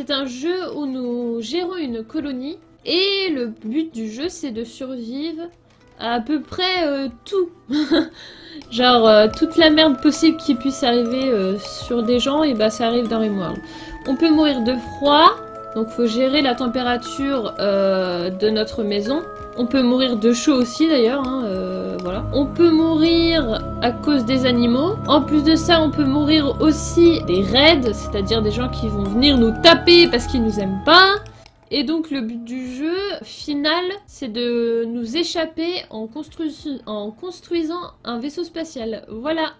c'est un jeu où nous gérons une colonie. Et le but du jeu, c'est de survivre à peu près tout. Genre, toute la merde possible qui puisse arriver sur des gens, et bah ça arrive dans Rimworld. On peut mourir de froid, donc faut gérer la température de notre maison. On peut mourir de chaud aussi d'ailleurs, hein, voilà. On peut mourir à cause des animaux. En plus de ça, on peut mourir aussi des raids, c'est-à-dire des gens qui vont venir nous taper parce qu'ils nous aiment pas. Et donc le but du jeu final, c'est de nous échapper en construisant un vaisseau spatial. Voilà.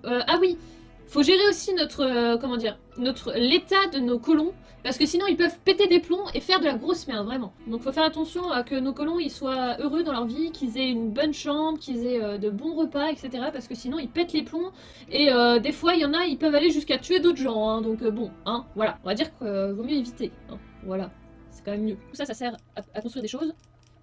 Ah oui, faut gérer aussi notre, comment dire, l'état de nos colons. Parce que sinon ils peuvent péter des plombs et faire de la grosse merde, vraiment. Donc faut faire attention à que nos colons ils soient heureux dans leur vie, qu'ils aient une bonne chambre, qu'ils aient de bons repas, etc. Parce que sinon ils pètent les plombs et des fois il y en a, ils peuvent aller jusqu'à tuer d'autres gens. Hein, donc bon, hein, voilà. On va dire qu'il vaut mieux éviter. Hein, voilà, c'est quand même mieux. Tout ça, ça sert à construire des choses.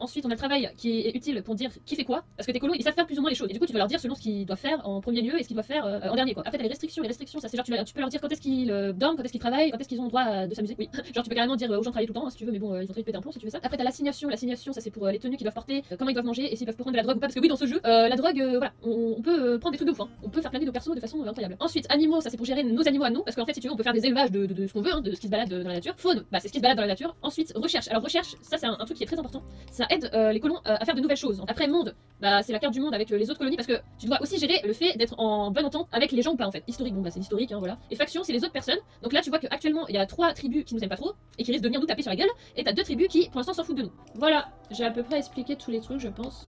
Ensuite, on a le travail qui est utile pour dire qui fait quoi, parce que tes colons ils savent faire plus ou moins les choses. Et du coup, tu vas leur dire selon ce qu'ils doivent faire en premier lieu et ce qu'ils doivent faire en dernier quoi. Après, t'as les restrictions, ça c'est genre tu peux leur dire quand est-ce qu'ils dorment, quand est-ce qu'ils travaillent, quand est-ce qu'ils ont le droit de s'amuser. Oui, genre tu peux carrément dire aux gens de travailler tout le temps hein, si tu veux, mais bon, ils vont très vite péter un plomb si tu veux ça. Après, t'as l'assignation, ça c'est pour les tenues qu'ils doivent porter, comment ils doivent manger et s'ils peuvent prendre de la drogue ou pas. Parce que oui, dans ce jeu, la drogue, voilà, on peut prendre des trucs de ouf, hein. On peut faire planer nos persos de façon incroyable. Ensuite, animaux, ça c'est pour gérer nos animaux à nous, parce qu'en fait, si tu veux, on peut faire des élevages de ce qu'on veut, hein, de ce qui se balade dans la nature. Faune, bah c'est ce qui se balade dans la nature. Ensuite, recherche. Alors recherche, ça c'est un truc qui est très important. Ça aide les colons à faire de nouvelles choses. Après monde, bah c'est la carte du monde avec les autres colonies parce que tu dois aussi gérer le fait d'être en bonne entente avec les gens ou pas en fait. Historique, bon bah c'est historique, hein, voilà. Et faction, c'est les autres personnes. Donc là tu vois qu'actuellement il y a 3 tribus qui nous aiment pas trop et qui risquent de venir nous taper sur la gueule et t'as 2 tribus qui pour l'instant s'en foutent de nous. Voilà, j'ai à peu près expliqué tous les trucs je pense.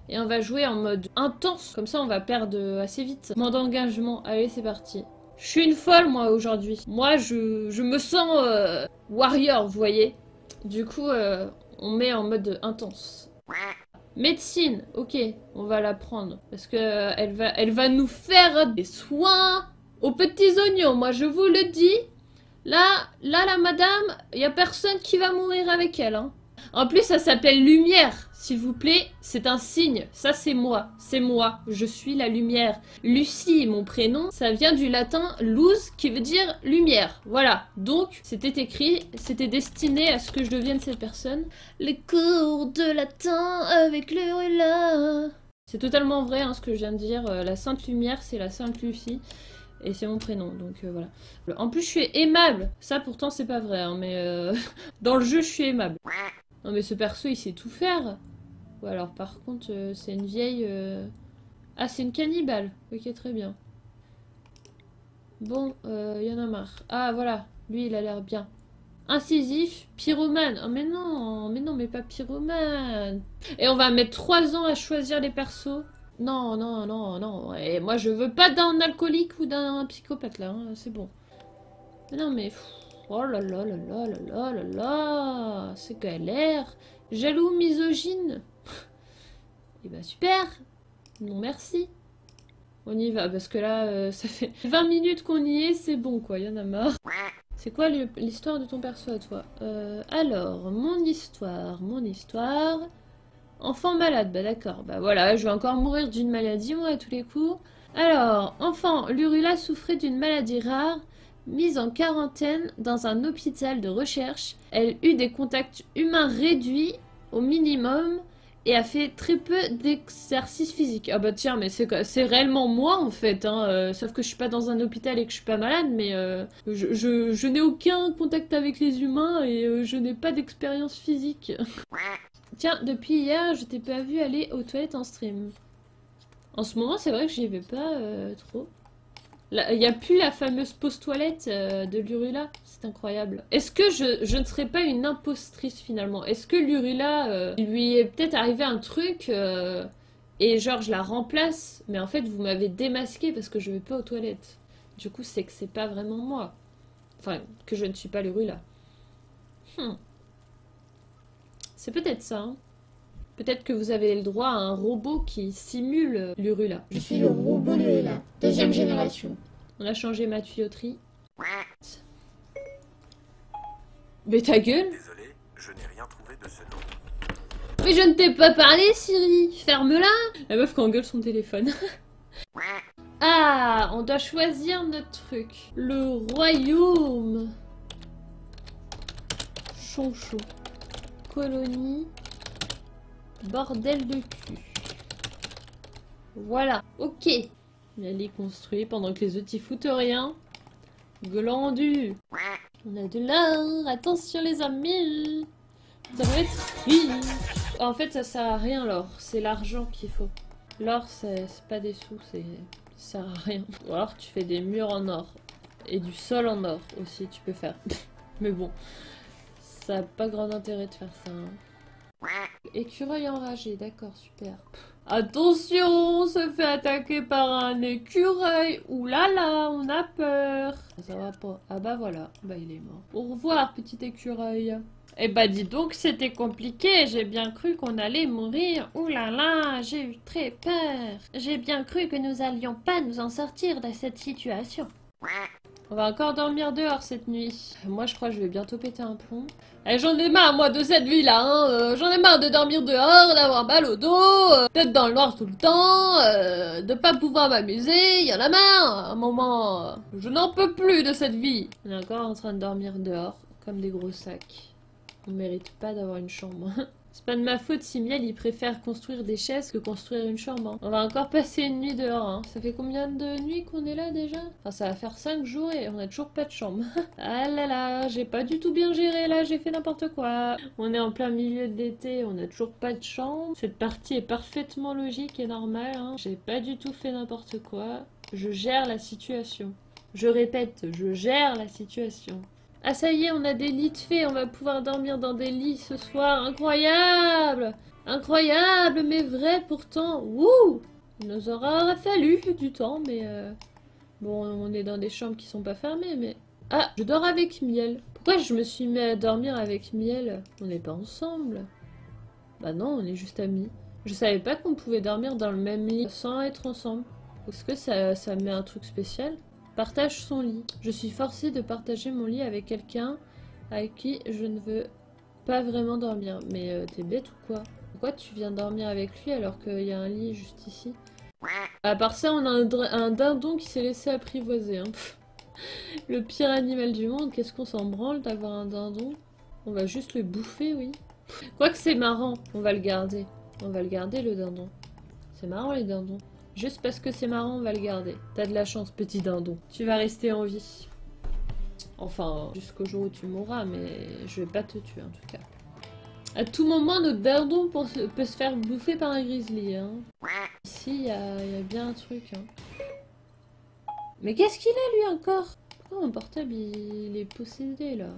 Et on va jouer en mode intense, comme ça on va perdre assez vite. Moins d'engagement, allez c'est parti. Je suis une folle moi aujourd'hui. Moi je me sens warrior, vous voyez. Du coup on met en mode intense. Médecine, ok, on va la prendre. Parce que elle va nous faire des soins aux petits oignons, moi je vous le dis. Là la madame, il y a personne qui va mourir avec elle. Hein. En plus ça s'appelle lumière. S'il vous plaît, c'est un signe. Ça, c'est moi. C'est moi. Je suis la lumière. Lucie, mon prénom, ça vient du latin luz, qui veut dire lumière. Voilà. Donc, c'était écrit, c'était destiné à ce que je devienne cette personne. Les cours de latin avec Lurula. C'est totalement vrai, hein, ce que je viens de dire. La Sainte Lumière, c'est la Sainte Lucie. Et c'est mon prénom, donc voilà. En plus, je suis aimable. Ça, pourtant, c'est pas vrai, hein, mais dans le jeu, je suis aimable. Non, mais ce perso, il sait tout faire. Ou alors par contre c'est une vieille... Ah c'est une cannibale. Ok très bien. Bon y en a marre. Ah voilà, lui il a l'air bien. Incisif, pyromane. Oh mais non mais pas pyromane. Et on va mettre 3 ans à choisir les persos. Non. Et moi je veux pas d'un alcoolique ou d'un psychopathe là, hein. C'est bon. Mais non mais... Oh là là là là là là là là. C'est galère. Jaloux, misogyne. Et bah super. Non merci. On y va parce que là ça fait 20 minutes qu'on y est, c'est bon quoi, y en a marre. C'est quoi l'histoire de ton perso à toi? Alors, mon histoire. Enfant malade, bah d'accord. Bah voilà, je vais encore mourir d'une maladie moi à tous les coups. Alors, enfant, Lurula souffrait d'une maladie rare, mise en quarantaine dans un hôpital de recherche. Elle eut des contacts humains réduits au minimum et a fait très peu d'exercice physique. Ah bah tiens, mais c'est réellement moi en fait, hein, sauf que je suis pas dans un hôpital et que je suis pas malade, mais je n'ai aucun contact avec les humains et je n'ai pas d'expérience physique. Tiens, depuis hier, je t'ai pas vu aller aux toilettes en stream. En ce moment, c'est vrai que j'y vais pas trop. Il n'y a plus la fameuse pause toilette de Lurula, c'est incroyable. Est-ce que je ne serais pas une impostrice finalement? Est-ce que Lurula, lui est peut-être arrivé un truc et genre je la remplace, mais en fait vous m'avez démasqué parce que je vais pas aux toilettes. Du coup c'est que c'est pas vraiment moi. Enfin, que je ne suis pas Lurula. C'est peut-être ça, hein. Peut-être que vous avez le droit à un robot qui simule Lurula. Je suis le robot Lurula, 2e génération. On a changé ma tuyauterie. Mais ta gueule! Désolé, je n'ai rien trouvé de ce nom. Mais je ne t'ai pas parlé, Siri. Ferme-la. La meuf qui engueule son téléphone. Ah, on doit choisir notre truc. Le royaume. Chonchon. Colonie. Bordel de cul. Voilà. Ok. Elle est construite pendant que les autres y foutent rien. Glandu. On a de l'or. Attention les amis. Ça va être riche. En fait, ça sert à rien l'or. C'est l'argent qu'il faut. L'or, c'est pas des sous. Ça sert à rien. Ou alors tu fais des murs en or. Et du sol en or aussi, tu peux faire. Mais bon. Ça n'a pas grand intérêt de faire ça. Hein. Écureuil enragé. D'accord, super. Attention, on se fait attaquer par un écureuil. Ouh là là, on a peur. Ça va pas. Ah bah voilà, bah il est mort. Au revoir, petit écureuil. Eh bah dis donc, c'était compliqué. J'ai bien cru qu'on allait mourir. Ouh là là, j'ai eu très peur. J'ai bien cru que nous allions pas nous en sortir de cette situation. On va encore dormir dehors cette nuit. Moi, je crois que je vais bientôt péter un plomb. Eh, j'en ai marre, moi, de cette vie-là. Hein. J'en ai marre de dormir dehors, d'avoir mal au dos, d'être dans le noir tout le temps, de pas pouvoir m'amuser. Il y en a marre. À un moment, je n'en peux plus de cette vie. On est encore en train de dormir dehors, comme des gros sacs. On mérite pas d'avoir une chambre. C'est pas de ma faute si Miel il préfère construire des chaises que construire une chambre. Hein. On va encore passer une nuit dehors. Hein. Ça fait combien de nuits qu'on est là déjà? Enfin, ça va faire 5 jours et on a toujours pas de chambre. Ah là là, j'ai pas du tout bien géré là, j'ai fait n'importe quoi. On est en plein milieu de l'été, on a toujours pas de chambre. Cette partie est parfaitement logique et normale. Hein. J'ai pas du tout fait n'importe quoi. Je gère la situation. Je répète, je gère la situation. Ah ça y est, on a des lits de fées, on va pouvoir dormir dans des lits ce soir. Incroyable! Incroyable, mais vrai pourtant. Wouh! Il nous aura fallu du temps, mais... Bon, on est dans des chambres qui sont pas fermées, mais... Ah, je dors avec Miel. Pourquoi je me suis mis à dormir avec Miel? On n'est pas ensemble. Bah non, on est juste amis. Je savais pas qu'on pouvait dormir dans le même lit sans être ensemble. Est-ce que ça met un truc spécial? Partage son lit. Je suis forcée de partager mon lit avec quelqu'un avec qui je ne veux pas vraiment dormir. Mais t'es bête ou quoi? Pourquoi tu viens dormir avec lui alors qu'il y a un lit juste ici? À part ça, on a un dindon qui s'est laissé apprivoiser. Hein. Le pire animal du monde, qu'est-ce qu'on s'en branle d'avoir un dindon? On va juste le bouffer, oui. Quoique c'est marrant, on va le garder. On va le garder le dindon. C'est marrant les dindons. Juste parce que c'est marrant, on va le garder. T'as de la chance, petit dindon. Tu vas rester en vie. Enfin, jusqu'au jour où tu mourras, mais je vais pas te tuer en tout cas. À tout moment, notre dindon peut se faire bouffer par un grizzly. Hein. Ici, il y a bien un truc. Hein. Mais qu'est-ce qu'il a lui encore? Pourquoi mon portable il est possédé là?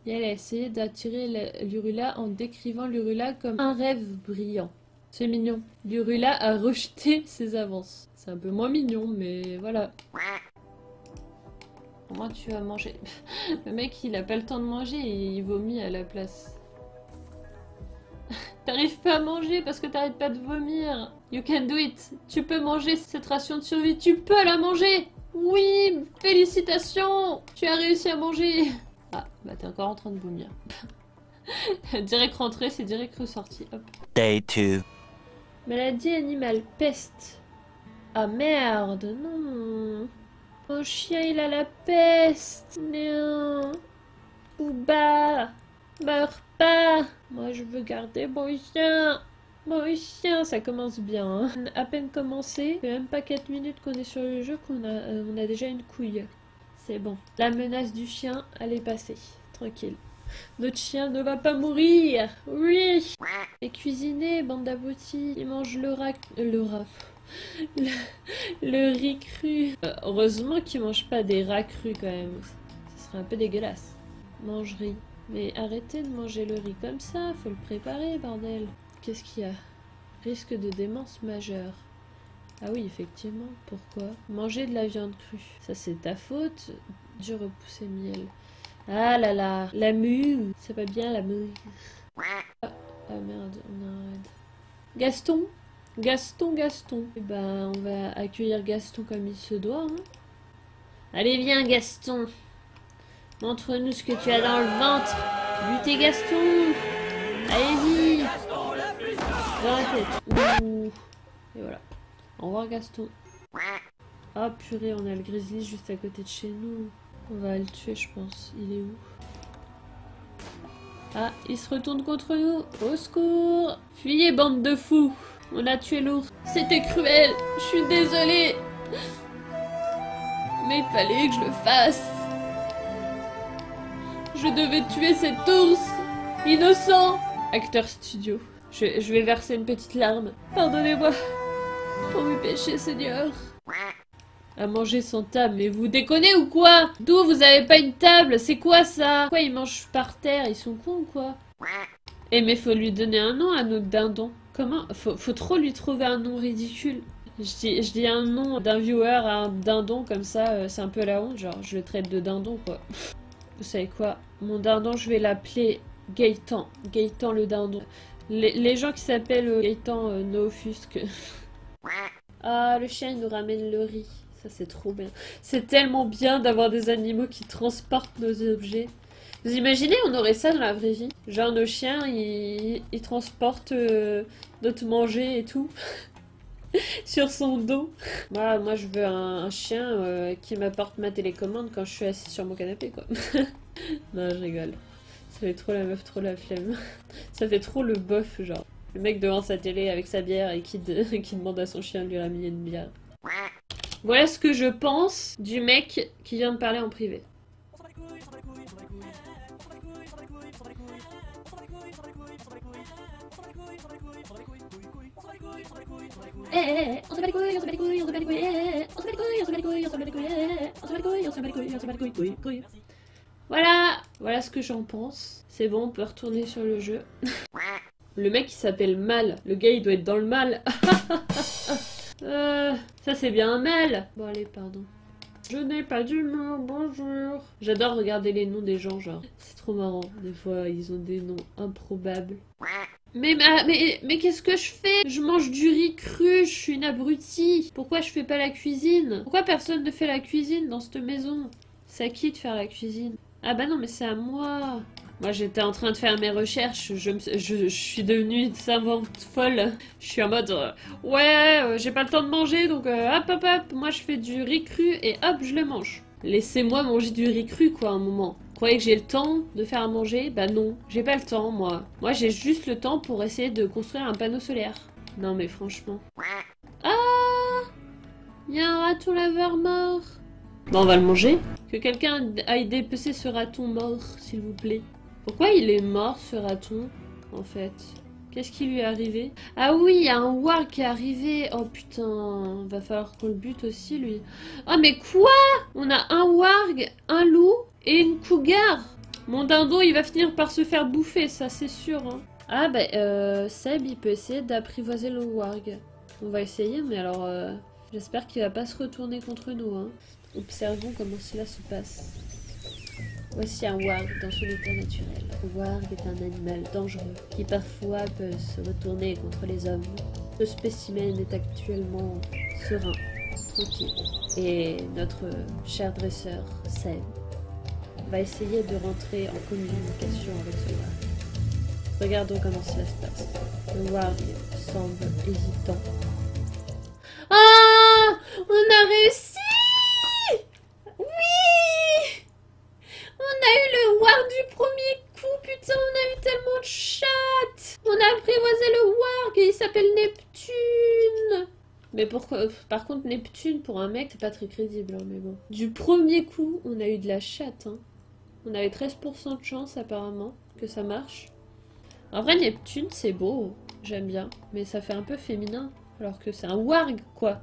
Et elle a essayé d'attirer l'Urula en décrivant l'Urula comme un rêve brillant. C'est mignon. L'Urula a rejeté ses avances. C'est un peu moins mignon, mais voilà. Comment tu vas manger? Le mec, il a pas le temps de manger et il vomit à la place. T'arrives pas à manger parce que t'arrêtes pas de vomir. You can do it. Tu peux manger cette ration de survie. Tu peux la manger. Oui, félicitations. Tu as réussi à manger. Ah, bah t'es encore en train de vomir. Direct rentré, c'est direct ressorti. Hop. Day 2. Maladie animale, peste. Ah merde, non. Mon chien, il a la peste. Non. Booba, meurs pas. Moi, je veux garder mon chien. Mon chien, ça commence bien. Hein. À peine commencé, ça fait même pas 4 minutes qu'on est sur le jeu qu'on a déjà une couille. C'est bon. La menace du chien, elle est passée. Tranquille. Notre chien ne va pas mourir. Oui. Et cuisiner, bande d'abrutis. Il mange le riz cru. Heureusement qu'il mange pas des rats crus quand même. Ce serait un peu dégueulasse. Mange riz. Mais arrêtez de manger le riz comme ça. Faut le préparer, bordel. Qu'est-ce qu'il y a? Risque de démence majeure. Ah oui, effectivement. Pourquoi? Manger de la viande crue. Ça, c'est ta faute. Dû repousser Miel. Ah là là, la mue, c'est pas bien la mue. Ah merde, on a un raid. Gaston, Gaston. Et ben, on va accueillir Gaston comme il se doit. Hein. Allez, viens Gaston. Montre-nous ce que tu as dans le ventre. Luttez Gaston. Allez-y. Dans la tête. Ouh. Et voilà. Au revoir Gaston. Ah purée, on a le grizzly juste à côté de chez nous. On va le tuer je pense. Il est où? Ah, il se retourne contre nous. Au secours! Fuyez bande de fous! On a tué l'ours. C'était cruel. Je suis désolée. Mais il fallait que je le fasse. Je devais tuer cet ours. Innocent. Acteur studio. Je vais verser une petite larme. Pardonnez-moi. Pour mes péchés, Seigneur. À manger sans table. Mais vous déconnez ou quoi? D'où vous avez pas une table? C'est quoi ça? Pourquoi ils mangent par terre? Ils sont cons ou quoi? Eh mais faut lui donner un nom à notre dindon. Comment? Faut trop lui trouver un nom ridicule. Je dis un nom d'un viewer à un dindon comme ça, c'est un peu la honte, genre je le traite de dindon quoi. Vous savez quoi? Mon dindon je vais l'appeler Gaëtan. Gaëtan le dindon. Les gens qui s'appellent Gaëtan no offusque. Ah le chien il nous ramène le riz. Ça c'est trop bien. C'est tellement bien d'avoir des animaux qui transportent nos objets. Vous imaginez, on aurait ça dans la vraie vie. Genre nos chiens, ils transportent notre manger et tout. Sur son dos. Moi je veux un chien qui m'apporte ma télécommande quand je suis assis sur mon canapé quoi. Non je rigole. Ça fait trop la meuf, trop la flemme. Ça fait trop le bof genre. Le mec devant sa télé avec sa bière et qui demande à son chien de lui ramener une bière. Voilà ce que je pense du mec qui vient de parler en privé. On se bat les couilles, on se bat les couilles, on se bat les couilles, on se bat les couilles, on se bat les couilles, on se bat les couilles, on se bat les couilles, on se bat les couilles, on se bat les couilles, couilles. Voilà ce que j'en pense. C'est bon, on peut retourner sur le jeu. Le mec il s'appelle Mal. Le gars il doit être dans le mal. Ça c'est bien un mal. Bon allez, pardon. Je n'ai pas d'humour, bonjour. J'adore regarder les noms des gens, genre. C'est trop marrant. Des fois, ils ont des noms improbables. Mais qu'est-ce que je fais? Je mange du riz cru, je suis une abrutie. Pourquoi je fais pas la cuisine? Pourquoi personne ne fait la cuisine dans cette maison? C'est à qui de faire la cuisine? Ah bah non, mais c'est à moi. Moi, j'étais en train de faire mes recherches, je suis devenue une savante folle. Je suis en mode, j'ai pas le temps de manger, donc hop, moi je fais du riz cru et hop, je le mange. Laissez-moi manger du riz cru, quoi, un moment. Vous croyez que j'ai le temps de faire à manger? Bah non, j'ai pas le temps, moi. Moi, j'ai juste le temps pour essayer de construire un panneau solaire. Non, mais franchement. Ah! Il y a un raton laveur mort. Bon, on va le manger. Que quelqu'un aille dépecer ce raton mort, s'il vous plaît. Pourquoi il est mort, ce raton, en fait? Qu'est-ce qui lui est arrivé? Ah oui, il y a un warg qui est arrivé. Oh putain, va falloir qu'on le bute aussi, lui. Oh mais quoi? On a un warg, un loup et une cougar. Mon dindon, il va finir par se faire bouffer, ça c'est sûr. Hein. Ah bah, Seb, il peut essayer d'apprivoiser le warg. On va essayer, mais alors, j'espère qu'il va pas se retourner contre nous. Hein. Observons comment cela se passe. Voici un warg dans son état naturel. Le warg est un animal dangereux qui parfois peut se retourner contre les hommes. Ce spécimen est actuellement serein, tranquille. Et notre cher dresseur, Seb, va essayer de rentrer en communication avec ce warg. Regardons comment cela se passe. Le warg semble hésitant. Ah! On a réussi! On a eu le warg du premier coup, putain, on a eu tellement de chattes. On a apprivoisé le warg et il s'appelle Neptune. Mais pourquoi? Par contre, Neptune, pour un mec, c'est pas très crédible, hein, mais bon. Du premier coup, on a eu de la chatte, hein. On avait 13% de chance, apparemment, que ça marche. En vrai, Neptune, c'est beau, j'aime bien. Mais ça fait un peu féminin, alors que c'est un warg, quoi.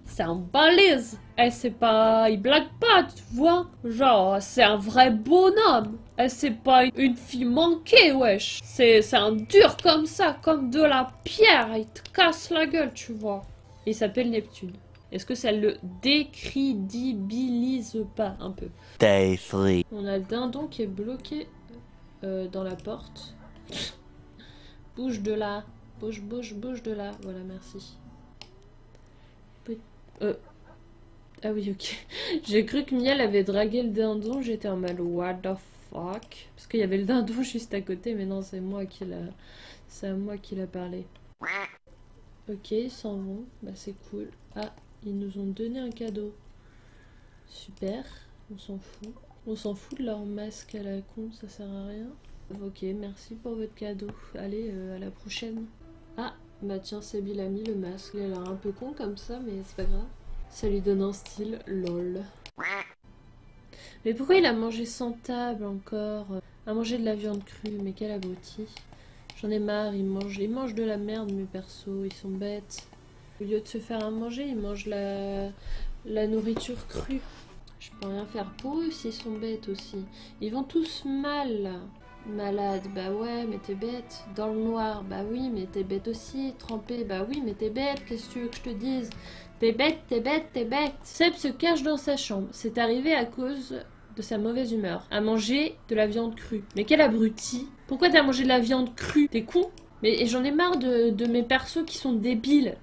C'est un balèze. Elle c'est pas... Il blague pas, tu vois. Genre, c'est un vrai bonhomme. Elle c'est pas une fille manquée, wesh. C'est un dur comme ça, comme de la pierre. Il te casse la gueule, tu vois. Il s'appelle Neptune. Est-ce que ça le décrédibilise pas un peu? Day 3. On a le dindon qui est bloqué dans la porte. Bouge de là. Bouge de là. Voilà, merci. Ah oui, ok. J'ai cru que Miel avait dragué le dindon, j'étais en mode what the fuck. Parce qu'il y avait le dindon juste à côté, mais non, c'est moi qui l'a... C'est à moi qui l'a parlé. Ok, ils s'en vont. Bah c'est cool. Ah, ils nous ont donné un cadeau. Super, on s'en fout. On s'en fout de leur masque à la con, ça sert à rien. Ok, merci pour votre cadeau. Allez, à la prochaine. Ah, bah tiens, Seb il a mis le masque. Il a l'air un peu con comme ça, mais c'est pas grave. Ça lui donne un style, lol. Mais pourquoi il a mangé sans table encore? A mangé de la viande crue, mais quel abruti. J'en ai marre, ils mangent de la merde, mes persos, ils sont bêtes. Au lieu de se faire à manger, ils mangent la nourriture crue. Je peux rien faire pour eux s'ils sont bêtes aussi. Ils vont tous mal, là. Malade, bah ouais, mais t'es bête. Dans le noir, bah oui, mais t'es bête aussi. Trempé, bah oui, mais t'es bête. Qu'est-ce que tu veux que je te dise? T'es bête, t'es bête, t'es bête. Seb se cache dans sa chambre. C'est arrivé à cause de sa mauvaise humeur. À manger de la viande crue. Mais quel abruti. Pourquoi t'as mangé de la viande crue? T'es con? Mais j'en ai marre de mes persos qui sont débiles.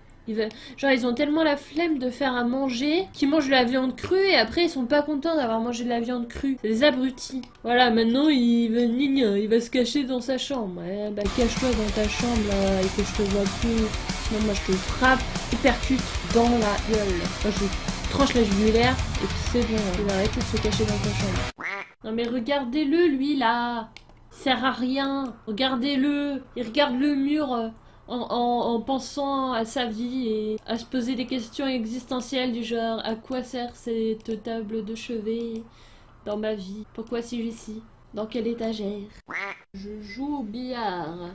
Genre ils ont tellement la flemme de faire à manger qu'ils mangent de la viande crue et après ils sont pas contents d'avoir mangé de la viande crue. C'est des abrutis. Voilà, maintenant il va se cacher dans sa chambre. Ouais, bah cache-toi dans ta chambre là et que je te vois plus. Sinon moi je te frappe, hypercute dans la gueule. Moi je tranche la jugulaire et puis c'est bon, il va arrêter de se cacher dans sa chambre. Non mais regardez-le lui là. Il sert à rien. Regardez-le. Il regarde le mur. En pensant à sa vie et à se poser des questions existentielles du genre à quoi sert cette table de chevet dans ma vie? Pourquoi suis-je ici? Dans quelle étagère? Je joue au billard.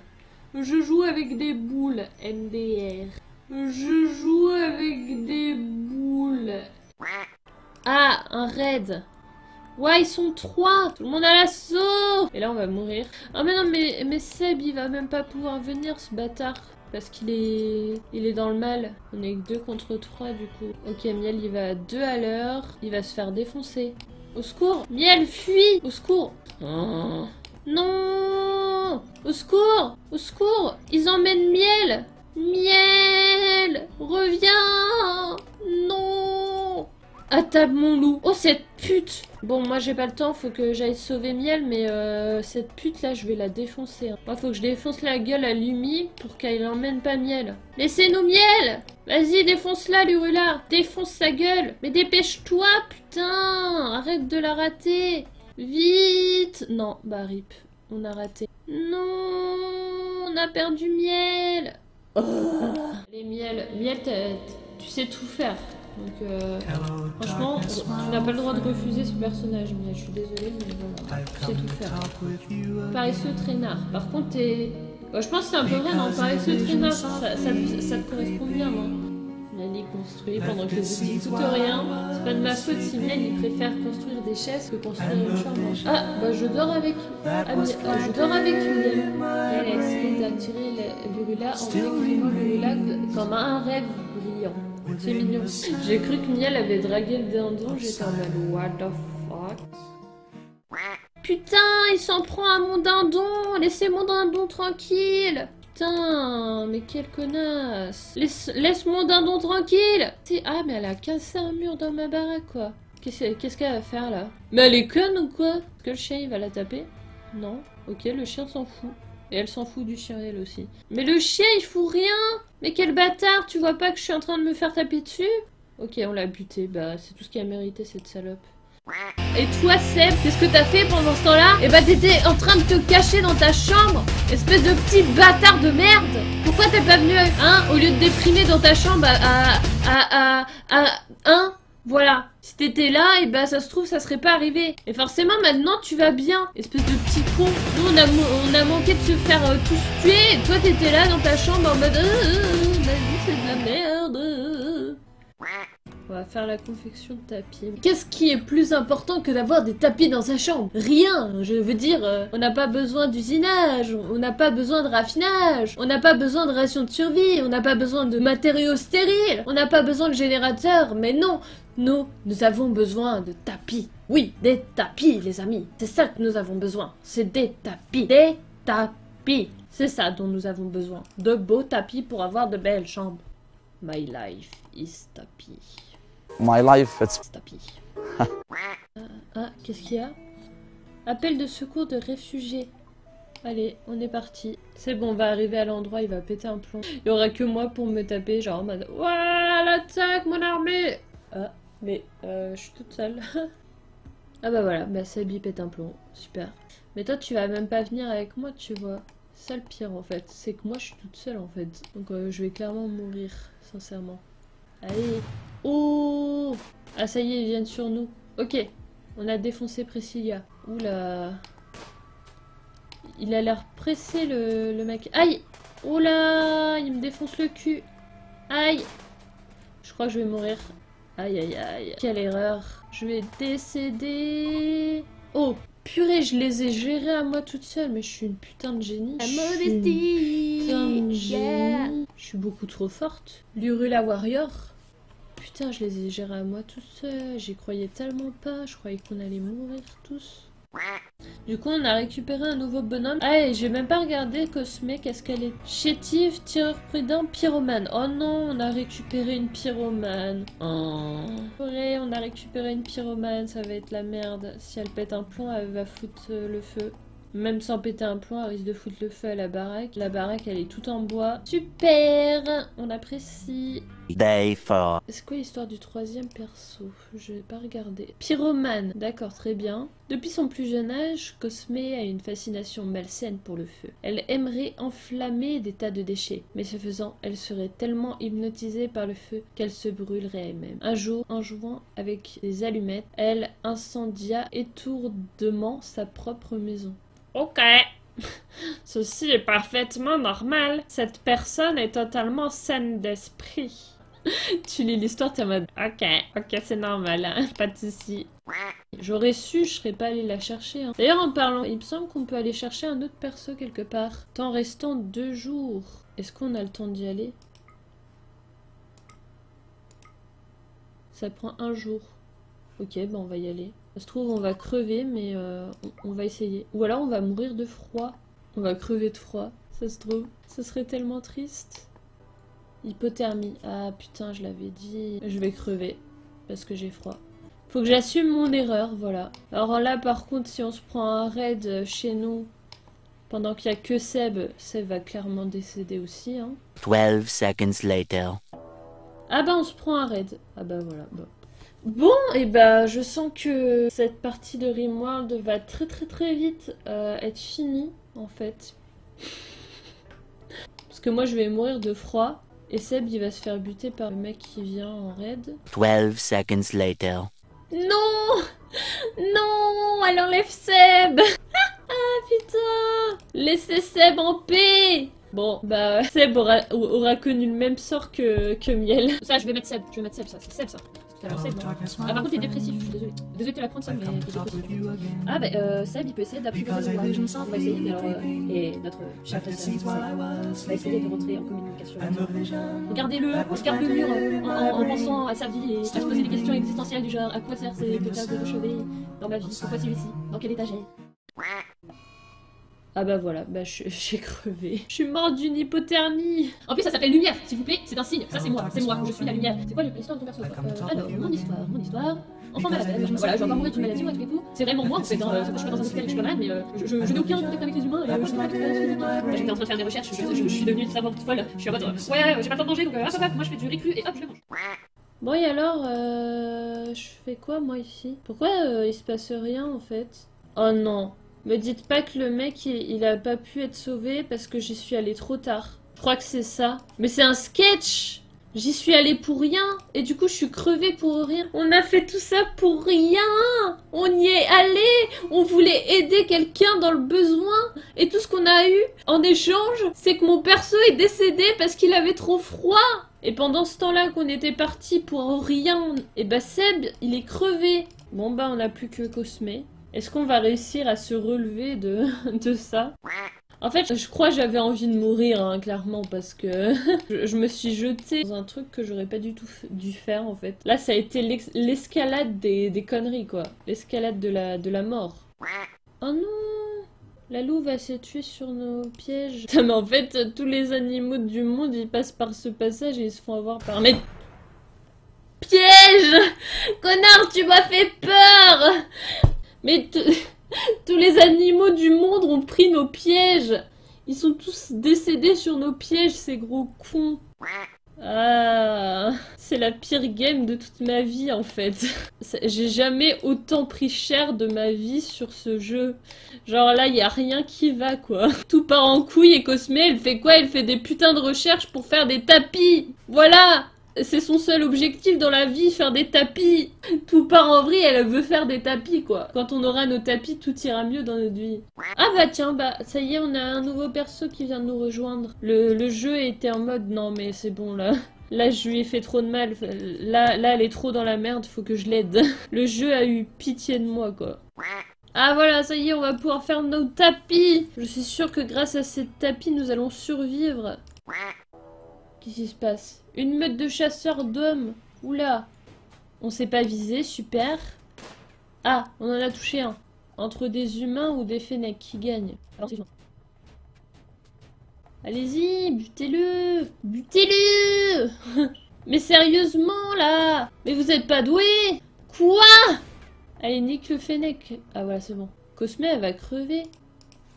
Je joue avec des boules MDR. Je joue avec des boules. Ah, un raid. Ouais, ils sont 3. Tout le monde à l'assaut. Et là, on va mourir. Ah, mais non, mais Seb, il va même pas pouvoir venir, ce bâtard. Parce qu'il est dans le mal. On est que 2 contre 3, du coup. Ok, Miel, il va à 2 à l'heure. Il va se faire défoncer. Au secours. Miel, fuis. Au secours. Oh. Non. Au secours. Au secours. Ils emmènent Miel. Miel. Reviens. Non. À table mon loup. Oh cette pute. Bon moi j'ai pas le temps, faut que j'aille sauver Miel, mais cette pute là je vais la défoncer. Hein. Moi faut que je défonce la gueule à Lumi pour qu'elle emmène pas Miel. Laissez-nous Miel. Vas-y défonce-la Lurula. Défonce sa gueule. Mais dépêche-toi putain. Arrête de la rater. Vite. Non bah rip. On a raté. Non. On a perdu Miel. Oh. Allez Miel. Miel tu sais tout faire. Donc franchement, tu n'as pas le droit de refuser ce personnage, mais je suis désolée, mais voilà, tu sais tout faire. Paresseux traînard. Par contre, t'es... Bon, je pense que c'est un peu vrai, non? Paresseux traînard, ça te correspond bien, non? Miel y construit pendant que vous dites tout ou rien. C'est pas de ma faute si Miel il préfère construire des chaises que construire une chambre. Ah, bah je dors avec... je dors avec Miel. Elle a essayé d'attirer Lurula en décrivant Lurula comme un rêve brillant. C'est mignon. J'ai cru que Miel avait dragué le dindon, j'étais en mode what the fuck. Putain, il s'en prend à mon dindon. Laissez mon dindon tranquille. Putain, mais quelle connasse. Laisse mon dindon tranquille. Ah, mais elle a cassé un mur dans ma baraque, quoi. Qu'est-ce qu'elle va faire, là? Mais elle est conne ou quoi? Est-ce que le chien, il va la taper? Non. Ok, le chien s'en fout. Et elle s'en fout du chien, elle aussi. Mais le chien, il fout rien. Mais quel bâtard, tu vois pas que je suis en train de me faire taper dessus? Ok, on l'a buté. Bah, c'est tout ce qui a mérité, cette salope. Et toi, Seb, qu'est-ce que t'as fait pendant ce temps-là? Eh bah, t'étais en train de te cacher dans ta chambre. Espèce de petit bâtard de merde. Pourquoi t'es pas venu, hein? Au lieu de déprimer dans ta chambre hein? Voilà, si t'étais là, et bah ça se trouve ça serait pas arrivé. Et forcément maintenant tu vas bien, espèce de petit con. Nous on a manqué de se faire tous tuer, et toi t'étais là dans ta chambre en mode ma vie c'est de la merde. On va faire la confection de tapis. Qu'est-ce qui est plus important que d'avoir des tapis dans sa chambre? Rien, je veux dire, on n'a pas besoin d'usinage, on n'a pas besoin de raffinage, on n'a pas besoin de rations de survie, on n'a pas besoin de matériaux stériles, on n'a pas besoin de générateurs, mais non, nous avons besoin de tapis. Oui, des tapis, les amis. C'est ça que nous avons besoin. C'est des tapis. Des tapis. C'est ça dont nous avons besoin. De beaux tapis pour avoir de belles chambres. My life is tapis. My life, it's tapis. Qu'est-ce qu'il y a? Appel de secours de réfugiés. Allez, on est parti. C'est bon, on va arriver à l'endroit, il va péter un plomb. Il y aura que moi pour me taper, genre en mode ouah, l'attaque, mon armée. Ah, mais je suis toute seule. Ah bah voilà, bah Sabi pète un plomb, super. Mais toi, tu vas même pas venir avec moi, tu vois. C'est ça le pire en fait, c'est que moi je suis toute seule en fait. Donc je vais clairement mourir, sincèrement. Allez. Oh! Ah ça y est, ils viennent sur nous. Ok, on a défoncé Priscilla. Oula. Il a l'air pressé le mec. Aïe! Oula! Il me défonce le cul. Aïe! Je crois que je vais mourir. Aïe aïe aïe. Quelle erreur. Je vais décéder. Oh! Purée, je les ai gérés à moi toute seule, mais je suis une putain de génie. La modestie. Putain de génie. Je suis beaucoup trop forte. Lurula Warrior. Putain, je les ai gérés à moi toute seule. J'y croyais tellement pas. Je croyais qu'on allait mourir tous. Du coup, on a récupéré un nouveau bonhomme. Ah, et j'ai même pas regardé Cosme, qu'est-ce qu'elle est? Chétif, tireur prudent, pyromane. Oh non, on a récupéré une pyromane. Oh. Ouais, on a récupéré une pyromane, ça va être la merde. Si elle pète un plomb, elle va foutre le feu. Même sans péter un plomb, elle risque de foutre le feu à la baraque. La baraque, elle est toute en bois. Super! On apprécie. Day 4. C'est quoi l'histoire du troisième perso? Je vais pas regarder. Pyromane, d'accord, très bien. Depuis son plus jeune âge, Cosme a une fascination malsaine pour le feu. Elle aimerait enflammer des tas de déchets, mais ce faisant, elle serait tellement hypnotisée par le feu qu'elle se brûlerait elle-même. Un jour, en jouant avec des allumettes, elle incendia étourdement sa propre maison. Ok. Ceci est parfaitement normal. Cette personne est totalement saine d'esprit. Tu lis l'histoire, t'es en mode ok, c'est normal, hein, pas de soucis. J'aurais su, je serais pas allée la chercher. Hein. D'ailleurs, en parlant, il me semble qu'on peut aller chercher un autre perso quelque part. Temps restant 2 jours. Est-ce qu'on a le temps d'y aller? Ça prend 1 jour. Ok, bah on va y aller. Ça se trouve, on va crever, mais on va essayer. Ou alors, on va mourir de froid. On va crever de froid, ça se trouve. Ça serait tellement triste. Hypothermie. Ah putain, je l'avais dit. Je vais crever parce que j'ai froid. Faut que j'assume mon erreur, voilà. Alors là, par contre, si on se prend un raid chez nous, pendant qu'il n'y a que Seb, Seb va clairement décéder aussi. Hein. 12 seconds later. Ah bah, on se prend un raid. Ah bah voilà, bon. Bon, et bah je sens que cette partie de Rimworld va très vite être finie, en fait. Parce que moi, je vais mourir de froid. Et Seb, il va se faire buter par le mec qui vient en raid. 12 seconds later. Non! Non! Elle enlève Seb! Ah putain! Laissez Seb en paix! Bon, bah, Seb aura connu le même sort que Miel. Ça, je vais mettre Seb, ça. C'est Seb, ça. Alors, Seb, non. Ah, par contre, t'es dépressif, je suis désolée. Désolée de te la prendre, Seb, mais t'es dépressif. Ah, bah, Seb, il peut essayer d'apprivoiser le roi. On va essayer, mais alors, et notre cher président, va essayer de rentrer en communication. Regardez-le, regarde le mur en pensant à sa vie et à se poser des questions existentielles du genre à quoi sert ces tables de chevet dans ma vie, pourquoi celui-ci, dans quelle étagère. Ah bah voilà, bah j'ai crevé. Je suis morte d'une hypothermie. En plus ça s'appelle lumière, s'il vous plaît, c'est un signe. Ça c'est moi, je suis la lumière. C'est quoi l'histoire de ton perso? Alors, mon histoire. Enfant malade, voilà, je vais encore mourir d'une maladie ou un truc et tout. C'est vraiment moi en fait, hein. Je suis pas dans un hôpital et je suis pas malade, mais je n'ai aucun contact avec les humains. Je n'ai pas d'expérience physique. J'étais en train de faire des recherches, je suis devenue une savante folle. Je suis en mode, ouais, j'ai pas le temps de manger donc hop, moi je fais du riz cru et hop, je le mange. Bon et alors, je fais quoi moi ici? Pourquoi il se passe rien en fait? Oh non. Me dites pas que le mec, il a pas pu être sauvé parce que j'y suis allée trop tard. Je crois que c'est ça. Mais c'est un sketch! J'y suis allée pour rien. Et du coup, je suis crevée pour rien. On a fait tout ça pour rien! On y est allé! On voulait aider quelqu'un dans le besoin. Et tout ce qu'on a eu en échange, c'est que mon perso est décédé parce qu'il avait trop froid. Et pendant ce temps-là qu'on était parti pour rien, et bah Seb, il est crevé. Bon bah, on n'a plus que Cosme. Est-ce qu'on va réussir à se relever de ça? En fait, je crois que j'avais envie de mourir, hein, clairement, parce que je me suis jetée dans un truc que j'aurais pas du tout dû faire, en fait. Là, ça a été l'escalade des conneries, quoi. L'escalade de la mort. Oh non! La louve va se tuer sur nos pièges. Putain, mais en fait, tous les animaux du monde, ils passent par ce passage et ils se font avoir par mes... Piège! Connard, tu m'as fait peur! Mais Tous les animaux du monde ont pris nos pièges. Ils sont tous décédés sur nos pièges, ces gros cons. Ah, c'est la pire game de toute ma vie en fait. J'ai jamais autant pris cher de ma vie sur ce jeu. Genre là, y a rien qui va quoi. Tout part en couille et Cosme, elle fait quoi? Elle fait des putains de recherches pour faire des tapis. Voilà! C'est son seul objectif dans la vie, faire des tapis. Tout part en vrille, elle veut faire des tapis, quoi. Quand on aura nos tapis, tout ira mieux dans notre vie. Ah bah tiens, bah ça y est, on a un nouveau perso qui vient de nous rejoindre. Le jeu était en mode, non mais c'est bon là. Là, je lui ai fait trop de mal. Là, elle est trop dans la merde, faut que je l'aide. Le jeu a eu pitié de moi, quoi. Ah voilà, ça y est, on va pouvoir faire nos tapis. Je suis sûre que grâce à ces tapis, nous allons survivre. Qu'est-ce qui se passe? Une meute de chasseurs d'hommes. Oula. On s'est pas visé, super. Ah, on en a touché un. Entre des humains ou des fennecs, qui gagne? Allez-y, butez-le. Butez-le. Mais sérieusement, là. Mais vous êtes pas doués. Quoi? Allez, nique le fennec. Ah voilà, c'est bon. Cosme, elle va crever.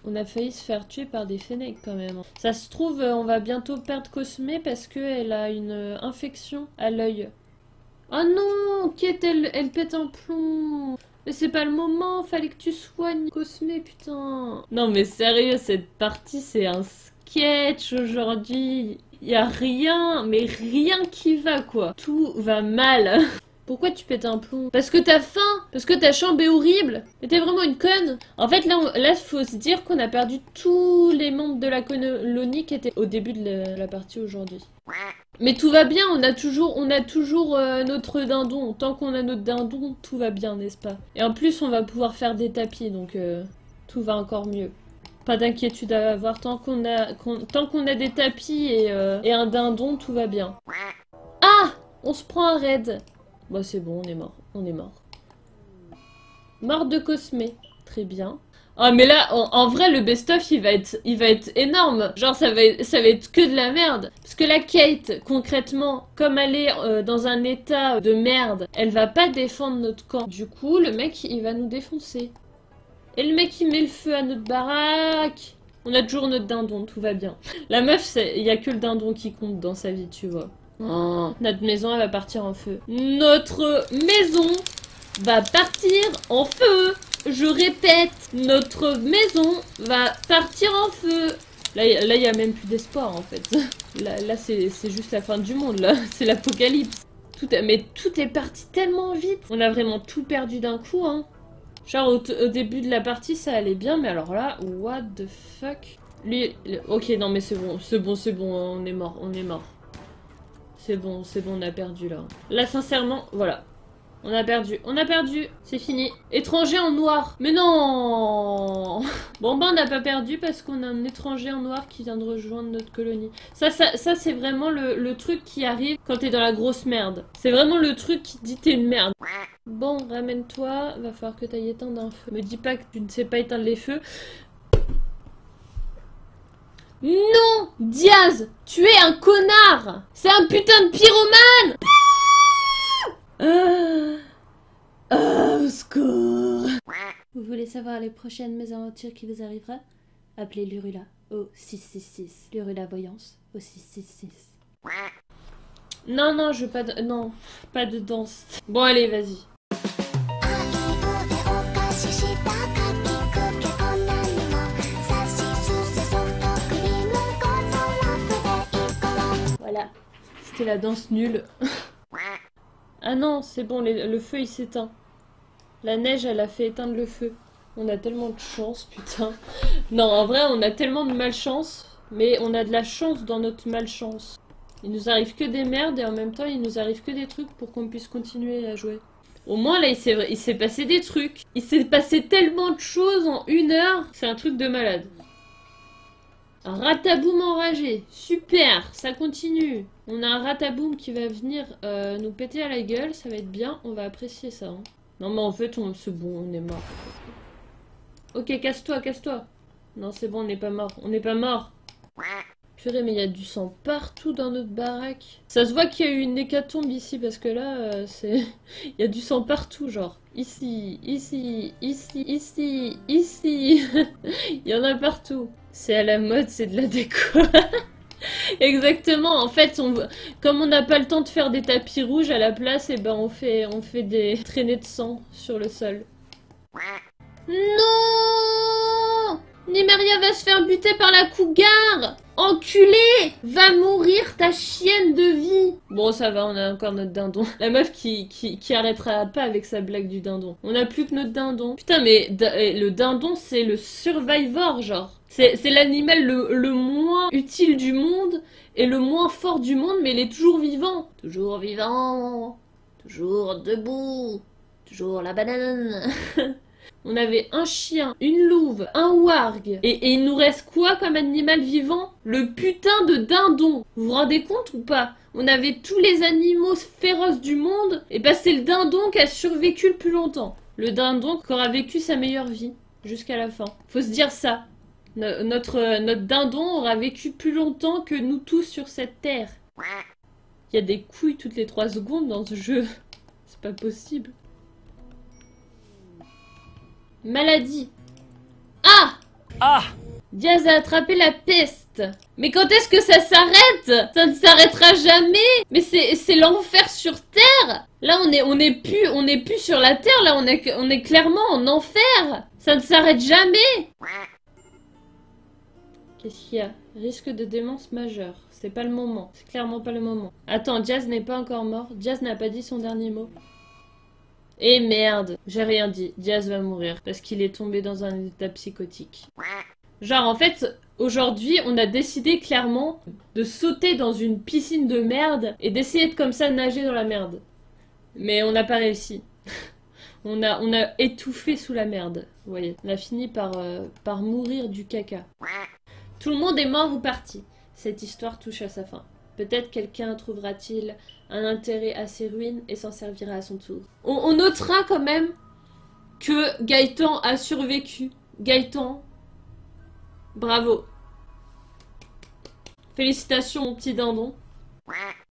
On a failli se faire tuer par des fennecs quand même. Ça se trouve, on va bientôt perdre Cosme parce qu'elle a une infection à l'œil. Oh non, elle pète un plomb. Mais c'est pas le moment, fallait que tu soignes Cosme, putain. Non mais sérieux, cette partie c'est un sketch aujourd'hui. Y a rien, mais rien qui va quoi. Tout va mal. Pourquoi tu pètes un plomb? Parce que t'as faim? Parce que ta chambre est horrible? Mais t'es vraiment une conne? En fait, là, faut se dire qu'on a perdu tous les membres de la colonie qui étaient au début de la partie aujourd'hui. Mais tout va bien, on a toujours notre dindon. Tant qu'on a notre dindon, tout va bien, n'est-ce pas? Et en plus, on va pouvoir faire des tapis, donc tout va encore mieux. Pas d'inquiétude à avoir, tant qu'on a des tapis et un dindon, tout va bien. Ah! On se prend un raid. Bah c'est bon, on est mort. Mort de Cosme. Très bien. Ah mais là, en vrai, le best-of, il va être énorme. Genre, ça va être que de la merde. Parce que la Kate, concrètement, comme elle est dans un état de merde, elle va pas défendre notre camp. Du coup, le mec, il va nous défoncer. Et le mec, il met le feu à notre baraque. On a toujours notre dindon, tout va bien. La meuf, il y a que le dindon qui compte dans sa vie, tu vois. Oh, notre maison, elle va partir en feu. Notre maison va partir en feu. Je répète, notre maison va partir en feu. Là, il y a même plus d'espoir, en fait. Là c'est juste la fin du monde, là. C'est l'apocalypse. Mais tout est parti tellement vite. On a vraiment tout perdu d'un coup, hein. Genre, au début de la partie, ça allait bien, mais alors là, what the fuck? Ok, non, mais c'est bon, on est mort. C'est bon, on a perdu là. Là, sincèrement, voilà. On a perdu, c'est fini. Étranger en noir. Mais non. Bon, bah on n'a pas perdu parce qu'on a un étranger en noir qui vient de rejoindre notre colonie. Ça c'est vraiment le truc qui arrive quand t'es dans la grosse merde. C'est vraiment le truc qui te dit t'es une merde. Bon, ramène-toi, va falloir que t'ailles éteindre un feu. Me dis pas que tu ne sais pas éteindre les feux. Non, Diaz, tu es un connard. C'est un putain de pyromane. Au secours. Vous voulez savoir les prochaines mésaventures qui vous arriveront? Appelez Lurula au 666. Lurula Voyance au 666. Non, je veux pas de... Non, pas de danse. Bon, allez, vas-y. Voilà. C'était la danse nulle. Ah non, c'est bon, le feu il s'éteint. La neige, elle a fait éteindre le feu. On a tellement de chance, putain. Non, en vrai, on a tellement de malchance. Mais on a de la chance dans notre malchance. Il nous arrive que des merdes et en même temps, il nous arrive que des trucs pour qu'on puisse continuer à jouer. Au moins, là, il s'est passé des trucs. Il s'est passé tellement de choses en 1 heure. C'est un truc de malade. Un rataboum enragé. Super, ça continue. On a un rataboum qui va venir nous péter à la gueule. Ça va être bien, on va apprécier ça. Hein. Non, mais en fait, c'est bon, on est mort. Ok, casse-toi. Non, c'est bon, on n'est pas mort. Purée, mais il y a du sang partout dans notre baraque. Ça se voit qu'il y a eu une hécatombe ici, parce que là, c'est... Il y a du sang partout, genre. Ici, ici, ici, ici, ici. Il y en a partout. C'est à la mode, c'est de la déco. Exactement, en fait, comme on n'a pas le temps de faire des tapis rouges à la place, et ben on fait des traînées de sang sur le sol. Non! Nimeria va se faire buter par la cougar! Enculé! Va mourir ta chienne de vie! Bon, ça va, on a encore notre dindon. La meuf qui arrêtera pas avec sa blague du dindon. On a plus que notre dindon. Putain, mais le dindon, c'est le survivor, genre. C'est l'animal le moins utile du monde et le moins fort du monde, mais il est toujours vivant. Toujours vivant. Toujours debout. Toujours la banane. On avait un chien, une louve, un warg. Et il nous reste quoi comme animal vivant? Le putain de dindon. Vous vous rendez compte ou pas? On avait tous les animaux féroces du monde. Et bah c'est le dindon qui a survécu le plus longtemps. Le dindon qui aura vécu sa meilleure vie. Jusqu'à la fin. Faut se dire ça. Notre dindon aura vécu plus longtemps que nous tous sur cette terre. Il y a des couilles toutes les 3 secondes dans ce jeu. C'est pas possible. Maladie. Ah! Ah! Diaz a attrapé la peste. Mais quand est-ce que ça s'arrête? Ça ne s'arrêtera jamais. Mais c'est l'enfer sur Terre. Là, on est plus sur la Terre. Là, on est clairement en enfer. Ça ne s'arrête jamais. Qu'est-ce qu'il y a? Risque de démence majeure. C'est pas le moment. C'est clairement pas le moment. Attends, Diaz n'est pas encore mort. Diaz n'a pas dit son dernier mot. Et merde, j'ai rien dit. Diaz va mourir parce qu'il est tombé dans un état psychotique. Genre en fait, aujourd'hui, on a décidé clairement de sauter dans une piscine de merde et d'essayer de comme ça nager dans la merde. Mais on n'a pas réussi. on a étouffé sous la merde. Vous voyez, on a fini par mourir du caca. Tout le monde est mort ou parti. Cette histoire touche à sa fin. Peut-être quelqu'un trouvera-t-il un intérêt à ces ruines et s'en servira à son tour. On notera quand même que Gaëtan a survécu. Gaëtan, bravo. Félicitations mon petit dindon.